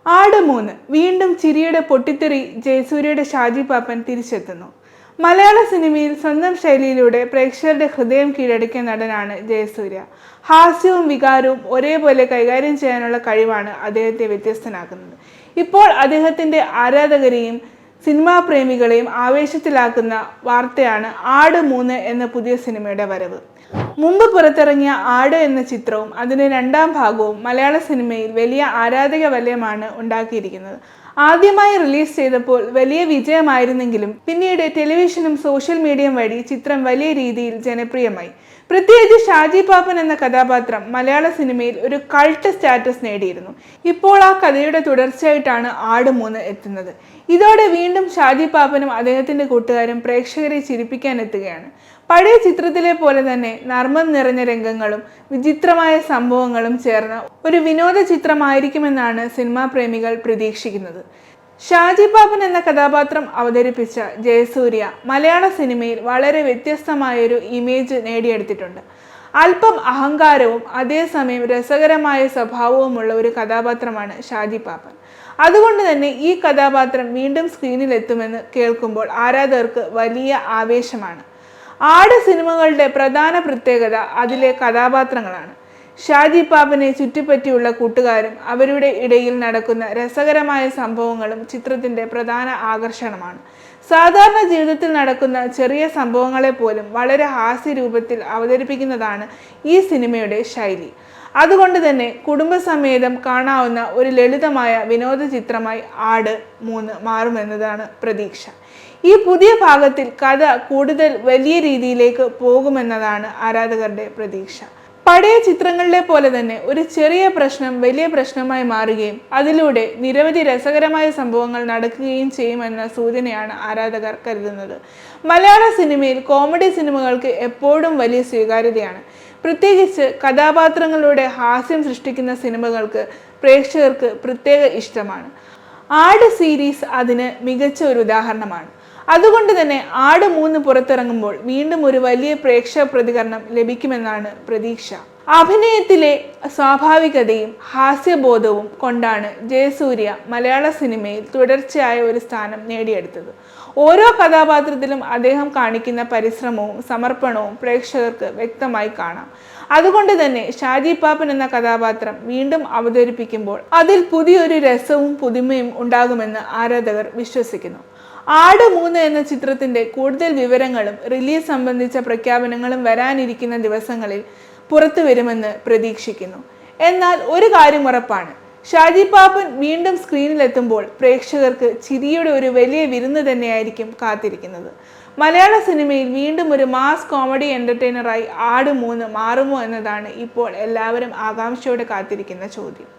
ആട് 3 വീണ്ടും ചിരിയുടെ പൊട്ടിത്തെറി ജയസൂര്യയുടെ ഷാജി പാപ്പൻ തിരിച്ചെത്തുന്നു. മലയാള സിനിമയിൽ സ്വന്തം ശൈലിയിലൂടെ പ്രേക്ഷകരുടെ ഹൃദയം കീഴടക്കിയ നടനാണ് ജയസൂര്യ. ഹാസ്യവും വികാരവും ഒരേപോലെ കൈകാര്യം ചെയ്യാനുള്ള കഴിവാണ് അദ്ദേഹത്തെ വ്യത്യസ്തനാക്കുന്നത്. ഇപ്പോൾ അദ്ദേഹത്തിൻ്റെ ആരാധകരെയും സിനിമാ പ്രേമികളെയും ആവേശത്തിലാക്കുന്ന വാർത്തയാണ് ആട് 3 എന്ന പുതിയ സിനിമയുടെ വരവ്. മുമ്പ് പുറത്തിറങ്ങിയ ആട് എന്ന ചിത്രവും അതിൻ്റെ രണ്ടാം ഭാഗവും മലയാള സിനിമയിൽ വലിയ ആരാധക വലയമാണ് ഉണ്ടാക്കിയിരിക്കുന്നത്. ആദ്യമായി റിലീസ് ചെയ്തപ്പോൾ വലിയ വിജയമായിരുന്നെങ്കിലും പിന്നീട് ടെലിവിഷനും സോഷ്യൽ മീഡിയയും വഴി ചിത്രം വലിയ രീതിയിൽ ജനപ്രിയമായി. പ്രത്യേകിച്ച് ഷാജി പാപ്പൻ എന്ന കഥാപാത്രം മലയാള സിനിമയിൽ ഒരു കൾട്ട് സ്റ്റാറ്റസ് നേടിയിരുന്നു. ഇപ്പോൾ ആ കഥയുടെ തുടർച്ചയായിട്ടാണ് ആട് 3 എത്തുന്നത്. ഇതോടെ വീണ്ടും ഷാജി പാപ്പനും അദ്ദേഹത്തിൻ്റെ കൂട്ടുകാരും പ്രേക്ഷകരെ ചിരിപ്പിക്കാൻ എത്തുകയാണ്. പഴയ ചിത്രത്തിലെ പോലെ തന്നെ നർമ്മം നിറഞ്ഞ രംഗങ്ങളും വിചിത്രമായ സംഭവങ്ങളും ചേർന്ന ഒരു വിനോദ ചിത്രമായിരിക്കുമെന്നാണ് സിനിമാ പ്രേമികൾ പ്രതീക്ഷിക്കുന്നത്. ഷാജി പാപ്പൻ എന്ന കഥാപാത്രം അവതരിപ്പിച്ച ജയസൂര്യ മലയാള സിനിമയിൽ വളരെ വ്യത്യസ്തമായൊരു ഇമേജ് നേടിയെടുത്തിട്ടുണ്ട്. അല്പം അഹങ്കാരവും അതേസമയം രസകരമായ സ്വഭാവവുമുള്ള ഒരു കഥാപാത്രമാണ് ഷാജി പാപ്പൻ. അതുകൊണ്ട് തന്നെ ഈ കഥാപാത്രം വീണ്ടും സ്ക്രീനിലെത്തുമെന്ന് കേൾക്കുമ്പോൾ ആരാധകർക്ക് വലിയ ആവേശമാണ്. ആട് സിനിമകളുടെ പ്രധാന പ്രത്യേകത അതിലെ കഥാപാത്രങ്ങളാണ്. ഷാജി പാപ്പനെ ചുറ്റിപ്പറ്റിയുള്ള കൂട്ടുകാരും അവരുടെ ഇടയിൽ നടക്കുന്ന രസകരമായ സംഭവങ്ങളും ചിത്രത്തിൻ്റെ പ്രധാന ആകർഷണമാണ്. സാധാരണ ജീവിതത്തിൽ നടക്കുന്ന ചെറിയ സംഭവങ്ങളെ പോലും വളരെ ഹാസ്യരൂപത്തിൽ അവതരിപ്പിക്കുന്നതാണ് ഈ സിനിമയുടെ ശൈലി. അതുകൊണ്ട് തന്നെ കുടുംബസമേതം കാണാവുന്ന ഒരു ലളിതമായ വിനോദ ചിത്രമായി ആട് 3 മാറുമെന്നതാണ് പ്രതീക്ഷ. ഈ പുതിയ ഭാഗത്തിൽ കഥ കൂടുതൽ വലിയ രീതിയിലേക്ക് പോകുമെന്നതാണ് ആരാധകരുടെ പ്രതീക്ഷ. പഴയ ചിത്രങ്ങളിലെ പോലെ തന്നെ ഒരു ചെറിയ പ്രശ്നം വലിയ പ്രശ്നമായി മാറുകയും അതിലൂടെ നിരവധി രസകരമായ സംഭവങ്ങൾ നടക്കുകയും ചെയ്യുമെന്ന സൂചനയാണ് ആരാധകർ കരുതുന്നത്. മലയാള സിനിമയിൽ കോമഡി സിനിമകൾക്ക് എപ്പോഴും വലിയ സ്വീകാര്യതയാണ്. പ്രത്യേകിച്ച് കഥാപാത്രങ്ങളുടെ ഹാസ്യം സൃഷ്ടിക്കുന്ന സിനിമകൾക്ക് പ്രേക്ഷകർക്ക് പ്രത്യേക ഇഷ്ടമാണ്. ആട് സീരീസ് അതിന് മികച്ച ഒരു ഉദാഹരണമാണ്. അതുകൊണ്ട് തന്നെ ആട് 3 പുറത്തിറങ്ങുമ്പോൾ വീണ്ടും ഒരു വലിയ പ്രേക്ഷക പ്രതികരണം ലഭിക്കുമെന്നാണ് പ്രതീക്ഷ. അഭിനയത്തിലെ സ്വാഭാവികതയും ഹാസ്യബോധവും കൊണ്ടാണ് ജയസൂര്യ മലയാള സിനിമയിൽ തുടർച്ചയായ ഒരു സ്ഥാനം നേടിയെടുത്തത്. ഓരോ കഥാപാത്രത്തിലും അദ്ദേഹം കാണിക്കുന്ന പരിശ്രമവും സമർപ്പണവും പ്രേക്ഷകർക്ക് വ്യക്തമായി കാണാം. അതുകൊണ്ട് തന്നെ ഷാജി പാപ്പൻ എന്ന കഥാപാത്രം വീണ്ടും അവതരിപ്പിക്കുമ്പോൾ അതിൽ പുതിയൊരു രസവും പുതുമയും ഉണ്ടാകുമെന്ന് ആരാധകർ വിശ്വസിക്കുന്നു. ആട് 3 എന്ന ചിത്രത്തിൻ്റെ കൂടുതൽ വിവരങ്ങളും റിലീസ് സംബന്ധിച്ച പ്രഖ്യാപനങ്ങളും വരാനിരിക്കുന്ന ദിവസങ്ങളിൽ പുറത്തു വരുമെന്ന് പ്രതീക്ഷിക്കുന്നു. എന്നാൽ ഒരു കാര്യം ഉറപ്പാണ്, ഷാജി പാപ്പൻ വീണ്ടും സ്ക്രീനിലെത്തുമ്പോൾ പ്രേക്ഷകർക്ക് ചിരിയുടെ ഒരു വലിയ വിരുന്ന് തന്നെയായിരിക്കും കാത്തിരിക്കുന്നത്. മലയാള സിനിമയിൽ വീണ്ടും ഒരു മാസ് കോമഡി എൻ്റർടൈനറായി ആട് 3 മാറുമോ എന്നതാണ് ഇപ്പോൾ എല്ലാവരും ആകാംക്ഷയോടെ കാത്തിരിക്കുന്ന ചോദ്യം.